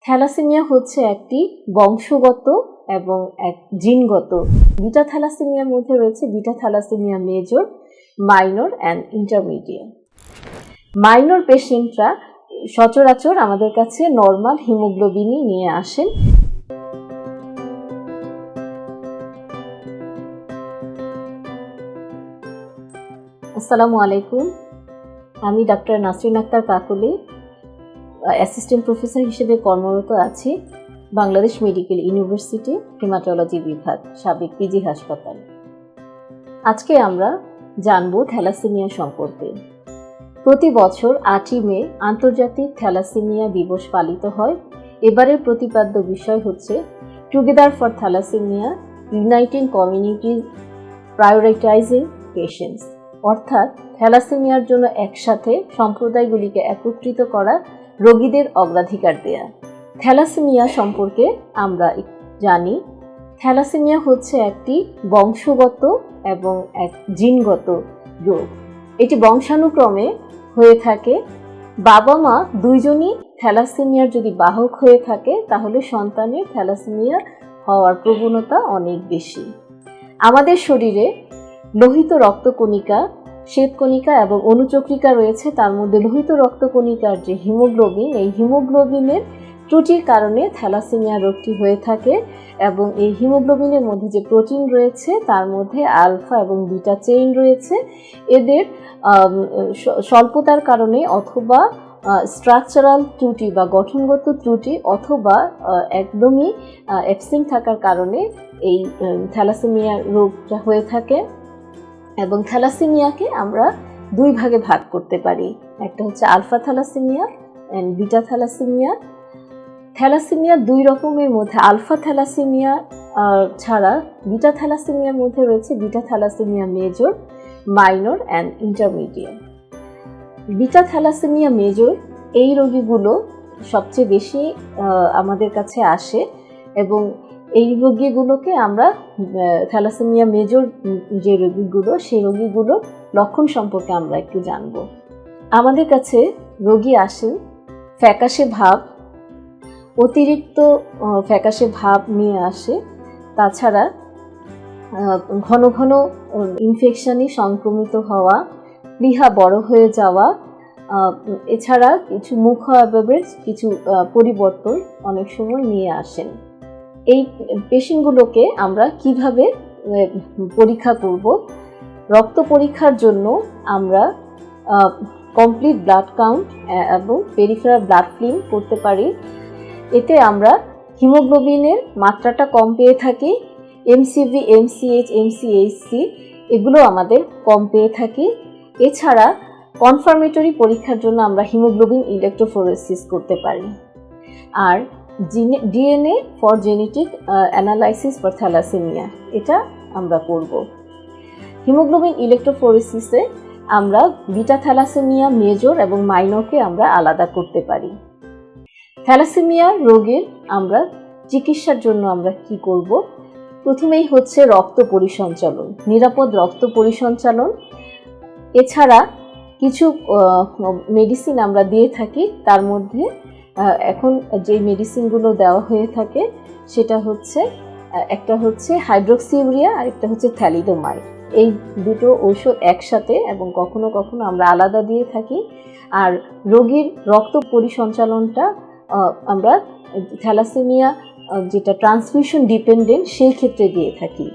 Thalassaemia হচ্ছে একটি বংশগত এবং এক জিনগত। বিটা থ্যালাসেমিয়ার মধ্যে রয়েছে beta thalassaemia major, minor and intermediate. Minor পেশেন্টরা সচরাচর আমাদের কাছে নর্মাল হিমোগ্লোবিনই নিয়ে আসেন। আসসালামু আলাইকুম, আমি ডাক্তার নাসরিন আক্তার কাকলি, অ্যাসিস্ট্যান্ট প্রফেসর হিসেবে কর্মরত আছি বাংলাদেশ মেডিকেল ইউনিভার্সিটি হেমাটোলজি বিভাগ, সাবেক পিজি হাসপাতাল। আজকে আমরা জানব থ্যালাসেমিয়া সম্পর্কে। প্রতি বছর 8ই মে আন্তর্জাতিক থ্যালাসেমিয়া দিবস পালিত হয়। এবারের প্রতিপাদ্য বিষয় হচ্ছে together for thalassaemia, uniting communities, prioritising patients, অর্থাৎ থ্যালাসেমিয়ার জন্য একসাথে সম্প্রদায়গুলিকে একত্রিত করা, রোগীদের অগ্রাধিকার দেয়া। থ্যালাসেমিয়া সম্পর্কে আমরা জানি, থ্যালাসেমিয়া হচ্ছে একটি বংশগত এবং এক জিনগত রোগ। এটি বংশানুক্রমে হয়ে থাকে। বাবা মা দুইজনই থ্যালাসেমিয়ার যদি বাহক হয়ে থাকে তাহলে সন্তানের থ্যালাসেমিয়া হওয়ার প্রবণতা অনেক বেশি। আমাদের শরীরে লোহিত রক্তকণিকা, শ্বেতকণিকা এবং অনুচক্রিকা রয়েছে। তার মধ্যে লোহিত রক্তকণিকার যে হিমোগ্লোবিন, এই হিমোগ্লোবিনের ত্রুটির কারণে থ্যালাসেমিয়া রোগটি হয়ে থাকে এবং এই হিমোগ্লোবিনের মধ্যে যে প্রোটিন রয়েছে তার মধ্যে আলফা এবং বিটা চেইন রয়েছে। এদের স্বল্পতার কারণে অথবা স্ট্রাকচারাল ত্রুটি বা গঠনগত ত্রুটি অথবা একদমই অ্যাবসেন্ট থাকার কারণে এই থ্যালাসেমিয়া রোগটা হয়ে থাকে। এবং থ্যালাসেমিয়াকে আমরা দুই ভাগে ভাগ করতে পারি, একটা হচ্ছে alpha thalassaemia and beta thalassaemia. Thalassaemia দুই রকমের মধ্যে আলফা থ্যালাসেমিয়া ছাড়া বিটা থ্যালাসেমিয়ার মধ্যে রয়েছে beta thalassaemia major, minor and intermediate. Beta thalassaemia major এই রোগীগুলো সবচেয়ে বেশি আমাদের কাছে আসে এবং এই রোগীগুলোকে আমরা থ্যালাসেমিয়া মেজর যে রোগীগুলো, সেই রোগীগুলোর লক্ষণ সম্পর্কে আমরা একটু জানব। আমাদের কাছে রোগী আসেন ফ্যাকাশে ভাব, অতিরিক্ত ফ্যাকাশে ভাব নিয়ে আসে। তাছাড়া ঘন ঘন ইনফেকশনে সংক্রমিত হওয়া, প্লীহা বড় হয়ে যাওয়া, এছাড়া কিছু মুখাবয়বের কিছু পরিবর্তন অনেক সময় নিয়ে আসেন। এই পেশেন্টগুলোকে আমরা কিভাবে পরীক্ষা করব? রক্ত পরীক্ষার জন্য আমরা কমপ্লিট ব্লাড কাউন্ট এবং পেরিফেরাল ব্লাড ফিল্ম করতে পারি। এতে আমরা হিমোগ্লোবিনের মাত্রাটা কম পেয়ে থাকি। এমসিভি, এমসিএইচ, এমসিএইচসি এগুলো আমাদের কম পেয়ে থাকি। এছাড়া কনফার্মেটরি পরীক্ষার জন্য আমরা হিমোগ্লোবিন ইলেকট্রোফোরেসিস করতে পারি। আর DNA for genetic analysis for thalassaemia, এটা আমরা করব। হিমোগ্লোবিন ইলেকট্রোফোরেসিসে আমরা বিটা থ্যালাসেমিয়া মেজর এবং মাইনরকে আমরা আলাদা করতে পারি। থ্যালাসেমিয়া রোগের আমরা চিকিৎসার জন্য আমরা কি করব? প্রথমেই হচ্ছে রক্ত পরিসঞ্চালন, নিরাপদ রক্ত পরিসঞ্চালন। এছাড়া কিছু মেডিসিন আমরা দিয়ে থাকি। তার মধ্যে এখন যে মেডিসিনগুলো দেওয়া হয়ে থাকে সেটা হচ্ছে, একটা হচ্ছে হাইড্রোক্সিউরিয়া আর একটা হচ্ছে থ্যালিডোমাইড। এই দুটো ঔষধ একসাথে এবং কখনো কখনো আমরা আলাদা দিয়ে থাকি। আর রোগীর রক্ত পরিসঞ্চালনটা আমরা থ্যালাসেমিয়া যেটা ট্রান্সফিউশন ডিপেন্ডেন্ট সেই ক্ষেত্রে দিয়ে থাকি।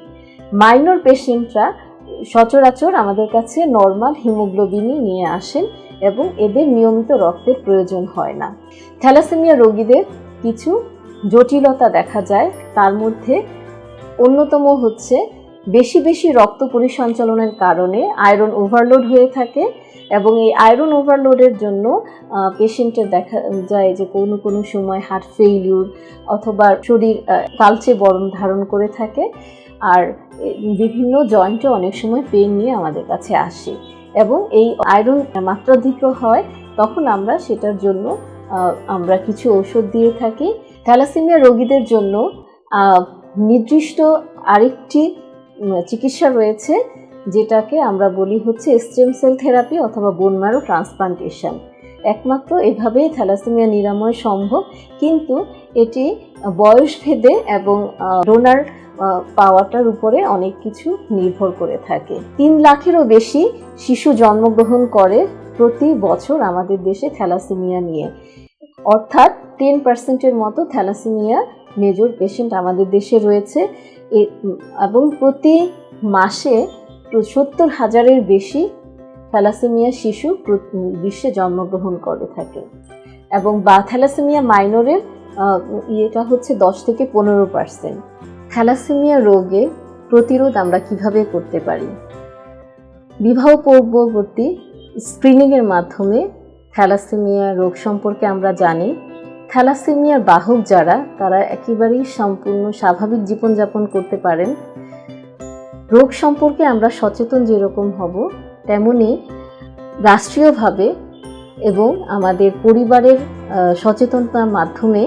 মাইনর পেশেন্টরা সচরাচর আমাদের কাছে নর্মাল হিমোগ্লোবিনই নিয়ে আসেন এবং এদের নিয়মিত রক্তের প্রয়োজন হয় না। থ্যালাসেমিয়া রোগীদের কিছু জটিলতা দেখা যায়। তার মধ্যে অন্যতম হচ্ছে বেশি বেশি রক্ত পরিসঞ্চালনের কারণে আয়রন ওভারলোড হয়ে থাকে এবং এই আয়রন ওভারলোডের জন্য পেশেন্টের দেখা যায় যে কোনো কোনো সময় হার্ট ফেইলিউর অথবা শরীর কালচে বর্ণ ধারণ করে থাকে। আর বিভিন্ন জয়েন্টে অনেক সময় পেইন নিয়ে আমাদের কাছে আসে এবং এই আয়রন মাত্রাধিক হয়, তখন আমরা সেটার জন্য আমরা কিছু ঔষধ দিয়ে থাকি। থ্যালাসেমিয়া রোগীদের জন্য নির্দিষ্ট আরেকটি চিকিৎসা রয়েছে যেটাকে আমরা বলি হচ্ছে স্টেম সেল থেরাপি অথবা বোন ম্যারো ট্রান্সপ্লান্টেশন। একমাত্র এভাবেই থ্যালাসেমিয়া নিরাময় সম্ভব, কিন্তু এটি বয়সভেদে এবং ডোনার পাওয়াটার উপরে অনেক কিছু নির্ভর করে থাকে। 3 লাখেরও বেশি শিশু জন্মগ্রহণ করে প্রতি বছর আমাদের দেশে থ্যালাসেমিয়া নিয়ে, অর্থাৎ 10% মতো থ্যালাসেমিয়া মেজর পেশেন্ট আমাদের দেশে রয়েছে এবং প্রতি মাসে 70,000-এর বেশি থ্যালাসেমিয়া শিশু বিশ্বে জন্মগ্রহণ করে থাকে। এবং থ্যালাসেমিয়া মাইনরের এটা হচ্ছে 10 থেকে 15%। থ্যালাসেমিয়া রোগে প্রতিরোধ আমরা কিভাবে করতে পারি? বিবাহ পূর্ববর্তী স্ক্রিনিংয়ের মাধ্যমে থ্যালাসেমিয়া রোগ সম্পর্কে আমরা জানি। থ্যালাসেমিয়ার বাহক যারা, তারা একেবারেই সম্পূর্ণ স্বাভাবিক জীবনযাপন করতে পারেন। রোগ সম্পর্কে আমরা সচেতন যেরকম হব, তেমনি রাষ্ট্রীয়ভাবে এবং আমাদের পরিবারের সচেতনতার মাধ্যমে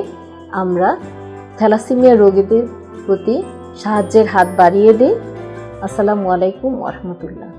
আমরা থ্যালাসেমিয়া রোগীদের প্রতি সাহায্যের হাত বাড়িয়ে দিই। আসসালামু আলাইকুম ওয়া রাহমাতুল্লাহ।